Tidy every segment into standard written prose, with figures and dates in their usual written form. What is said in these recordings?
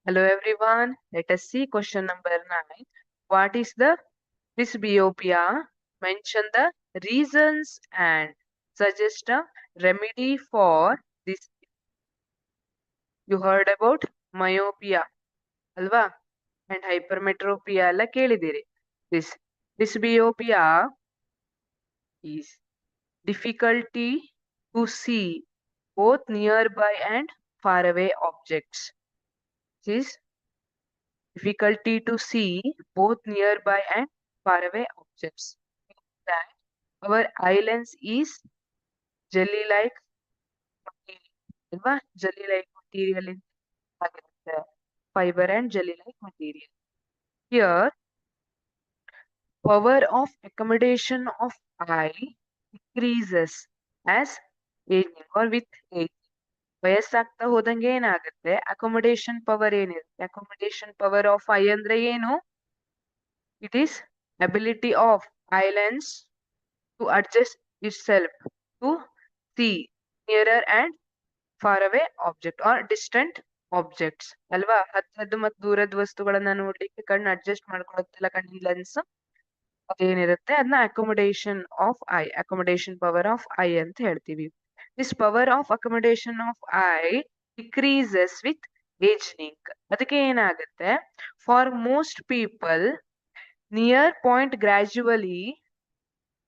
Hello everyone. Let us see question number 9. What is the presbyopia? Mention the reasons and suggest a remedy for this. You heard about myopia, alva, and hypermetropia alla kelidiri. This presbyopia is difficulty to see both nearby and far away objects. This is difficulty to see both nearby and far away objects. That our eye lens is jelly-like material. ಅಲ್ವಾ? Jelly-like material ಆಗಿರುತ್ತೆ. Fiber and jelly-like material. Here, power of accommodation of eye decreases as aging or with age. ವಯಸ್ಸಾಗ್ತಾ ಹೋದಂಗೆ ಏನಾಗುತ್ತೆ, accommodation power ಏನಿರುತ್ತೆ, accommodation power of I ಅಂದ್ರೆ ಏನು? It is ability of eye lens to adjust itself to see nearer and far away object or distant objects ಅಲ್ವಾ? ಹತ್ತದ್ದು ಮತ್ತು ದೂರದ ವಸ್ತುಗಳನ್ನ ನೋಡ್ಲಿಕ್ಕೆ ಕಣ್ಣು ಅಡ್ಜಸ್ಟ್ ಮಾಡ್ಕೊಳತ್ತಲ್ಲ ಕಣ್ಣಿನ ಲೆನ್ಸ್, ಅದೇನಿರುತ್ತೆ ಅದನ್ನ accommodation of I, accommodation power of I ಅಂತ ಹೇಳ್ತೀವಿ. This power of accommodation of I decreases with ageing. ಅದಕ್ಕೆ ಏನಾಗುತ್ತೆ, for most people near point gradually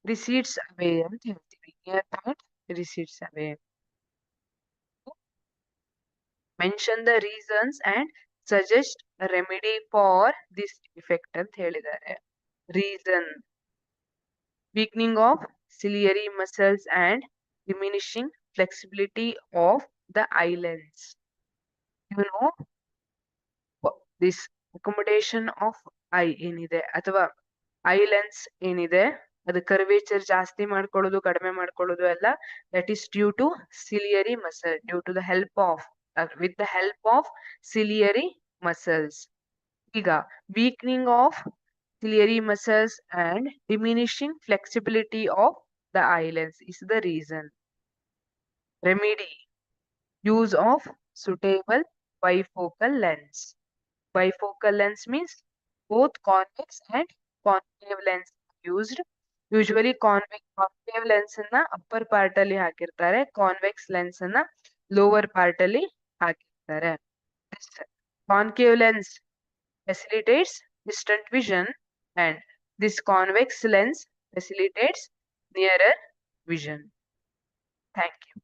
recedes away ಅಂತ ಹೇಳ್ತೀವಿ. Near point recedes away. Mention the reasons and suggest remedy for this defect ಅಂತ ಹೇಳಿದ್ದಾರೆ. Reason: weakening of ciliary muscles and diminishing flexibility of the eye lens. You know, this accommodation of eye ಏನಿದೆ ಅಥವಾ I lens ಏನಿದೆ, ಅದು curvature ಜಾಸ್ತಿ ಮಾಡ್ಕೊಳ್ಳೋದು ಕಡಿಮೆ ಮಾಡ್ಕೊಳ್ಳೋದು ಎಲ್ಲ, that is due to ciliary muscle, due to the help of with the help of ciliary muscles. ಈಗ weakening of ciliary muscles and diminishing flexibility of the eye lens is the reason. Remedy: use of suitable bifocal lens. Bifocal lens means both convex and concave lens used. Usually concave lens ಅನ್ನ upper part ಅಲ್ಲಿ ಹಾಕಿರ್ತಾರೆ, convex lens ಅನ್ನ lower part ಅಲ್ಲಿ ಹಾಕಿರ್ತಾರೆ. This concave lens facilitates distant vision and this convex lens facilitates nearer vision. Thank you.